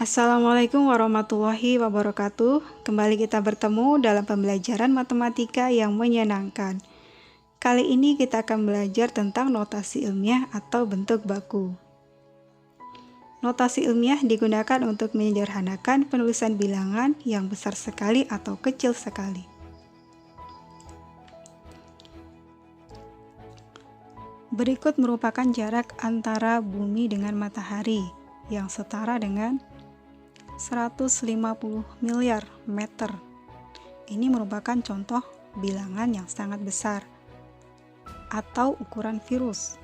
Assalamualaikum warahmatullahi wabarakatuh. Kembali kita bertemu dalam pembelajaran matematika yang menyenangkan. Kali ini kita akan belajar tentang notasi ilmiah atau bentuk baku. Notasi ilmiah digunakan untuk menyederhanakan penulisan bilangan yang besar sekali atau kecil sekali. Berikut merupakan jarak antara bumi dengan matahari yang setara dengan 150 miliar meter. Ini merupakan contoh bilangan yang sangat besar atau ukuran virus.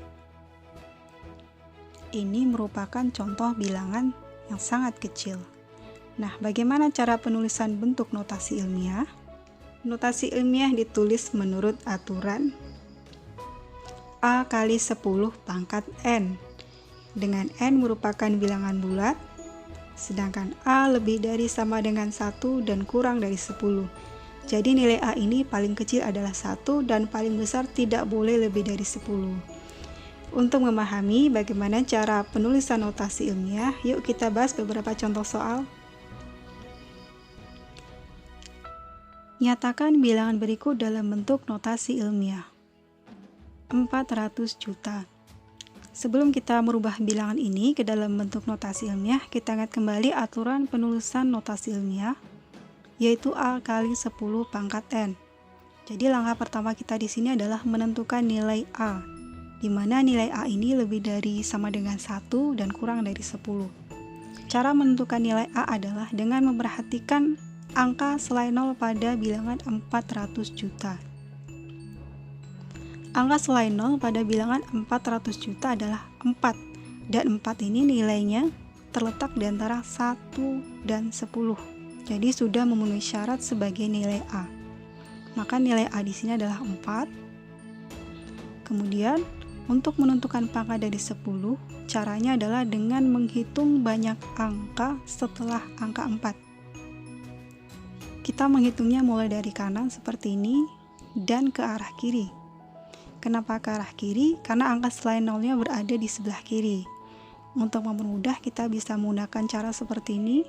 Ini merupakan contoh bilangan yang sangat kecil. Nah, bagaimana cara penulisan bentuk notasi ilmiah? Notasi ilmiah ditulis menurut aturan A kali 10 pangkat N, dengan N merupakan bilangan bulat, sedangkan A lebih dari sama dengan 1 dan kurang dari 10. Jadi nilai A ini paling kecil adalah 1 dan paling besar tidak boleh lebih dari 10. Untuk memahami bagaimana cara penulisan notasi ilmiah, yuk kita bahas beberapa contoh soal. Nyatakan bilangan berikut dalam bentuk notasi ilmiah. 400 juta. Sebelum kita merubah bilangan ini ke dalam bentuk notasi ilmiah, kita ingat kembali aturan penulisan notasi ilmiah, yaitu A kali 10 pangkat N. Jadi langkah pertama kita di sini adalah menentukan nilai A, di mana nilai A ini lebih dari sama dengan 1 dan kurang dari 10. Cara menentukan nilai A adalah dengan memperhatikan angka selain 0 pada bilangan 400 juta. Angka selain 0 pada bilangan 400 juta adalah 4, dan 4 ini nilainya terletak di antara 1 dan 10. Jadi sudah memenuhi syarat sebagai nilai A. Maka nilai A di sini adalah 4. Kemudian, untuk menentukan pangkat dari 10, caranya adalah dengan menghitung banyak angka setelah angka 4. Kita menghitungnya mulai dari kanan seperti ini dan ke arah kiri. Kenapa ke arah kiri? Karena angka selain 0-nya berada di sebelah kiri. Untuk mempermudah, kita bisa menggunakan cara seperti ini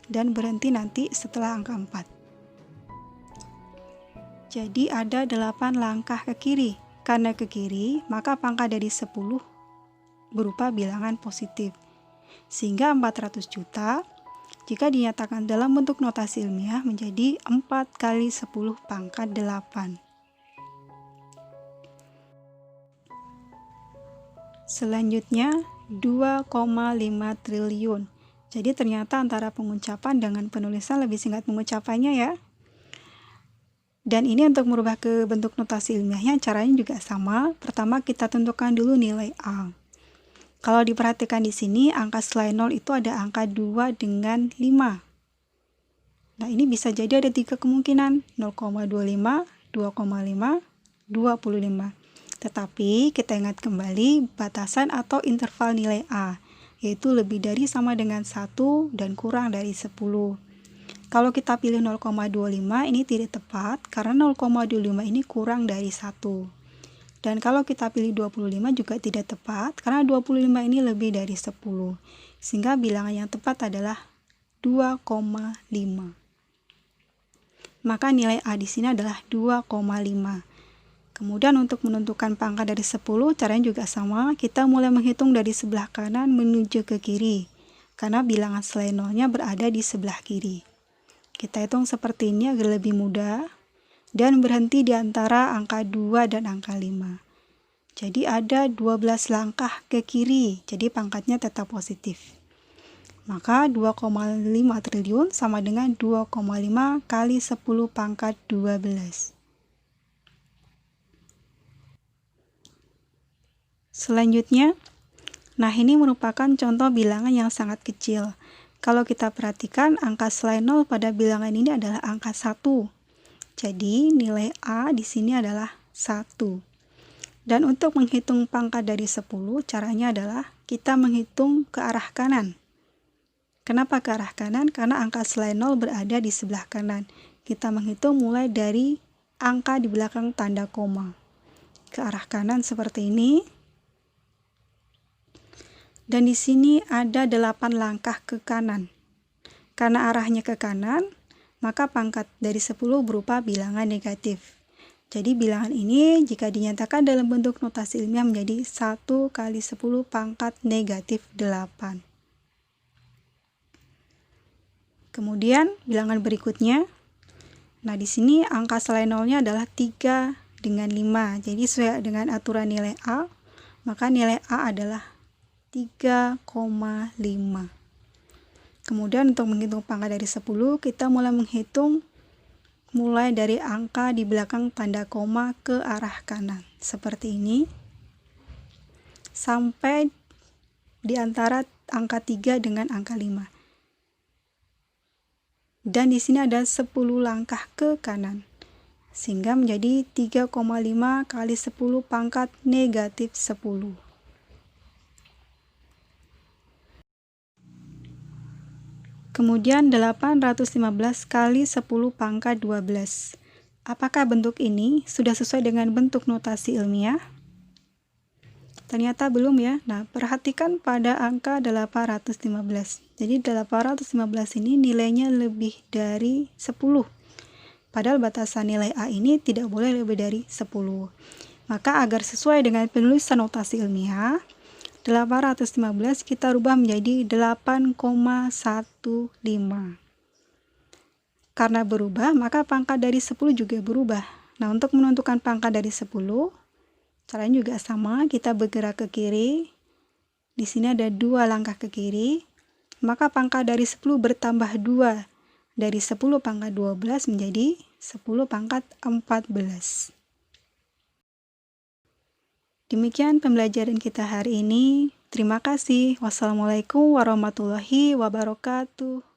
dan berhenti nanti setelah angka 4. Jadi ada 8 langkah ke kiri. Karena ke kiri, maka pangkat dari 10 berupa bilangan positif. Sehingga 400 juta jika dinyatakan dalam bentuk notasi ilmiah menjadi 4 kali 10 pangkat 8. Selanjutnya 2,5 triliun. Jadi ternyata antara pengucapan dengan penulisan lebih singkat pengucapannya ya. Dan ini untuk merubah ke bentuk notasi ilmiahnya caranya juga sama. Pertama kita tentukan dulu nilai A. Kalau diperhatikan di sini angka selain 0 itu ada angka 2 dengan 5. Nah, ini bisa jadi ada 3 kemungkinan, 0,25, 2,5, 25. Tetapi kita ingat kembali batasan atau interval nilai A, yaitu lebih dari sama dengan 1 dan kurang dari 10. Kalau kita pilih 0,25 ini tidak tepat karena 0,25 ini kurang dari 1. Dan kalau kita pilih 25 juga tidak tepat karena 25 ini lebih dari 10. Sehingga bilangan yang tepat adalah 2,5. Maka nilai A di sini adalah 2,5. Kemudian untuk menentukan pangkat dari 10, caranya juga sama. Kita mulai menghitung dari sebelah kanan menuju ke kiri, karena bilangan selain 0-nya berada di sebelah kiri. Kita hitung seperti ini agar lebih mudah, dan berhenti di antara angka 2 dan angka 5. Jadi ada 12 langkah ke kiri, jadi pangkatnya tetap positif. Maka 2,5 triliun sama dengan 2,5 kali 10 pangkat 12. Selanjutnya, nah ini merupakan contoh bilangan yang sangat kecil. Kalau kita perhatikan, angka selain 0 pada bilangan ini adalah angka 1. Jadi, nilai A di sini adalah 1. Dan untuk menghitung pangkat dari 10, caranya adalah kita menghitung ke arah kanan. Kenapa ke arah kanan? Karena angka selain 0 berada di sebelah kanan. Kita menghitung mulai dari angka di belakang tanda koma. Ke arah kanan seperti ini. Dan di sini ada 8 langkah ke kanan. Karena arahnya ke kanan, maka pangkat dari 10 berupa bilangan negatif. Jadi bilangan ini jika dinyatakan dalam bentuk notasi ilmiah menjadi 1 kali 10 pangkat negatif 8. Kemudian bilangan berikutnya, nah di sini angka selain nolnya adalah 3 dengan 5. Jadi sesuai dengan aturan nilai A, maka nilai A adalah 3,5. Kemudian untuk menghitung pangkat dari 10, kita mulai menghitung mulai dari angka di belakang tanda koma ke arah kanan. Seperti ini. Sampai di antara angka 3 dengan angka 5. Dan di sini ada 10 langkah ke kanan. Sehingga menjadi 3,5 kali 10 pangkat negatif 10. Kemudian 815 kali 10 pangkat 12. Apakah bentuk ini sudah sesuai dengan bentuk notasi ilmiah? Ternyata belum ya. Nah, perhatikan pada angka 815. Jadi 815 ini nilainya lebih dari 10. Padahal batasan nilai A ini tidak boleh lebih dari 10. Maka agar sesuai dengan penulisan notasi ilmiah, 815 kita rubah menjadi 8,15. Karena berubah, maka pangkat dari 10 juga berubah. Nah, untuk menentukan pangkat dari 10, caranya juga sama, kita bergerak ke kiri. Di sini ada 2 langkah ke kiri, maka pangkat dari 10 bertambah 2. Dari 10 pangkat 12 menjadi 10 pangkat 14. Demikian pembelajaran kita hari ini. Terima kasih. Wassalamualaikum warahmatullahi wabarakatuh.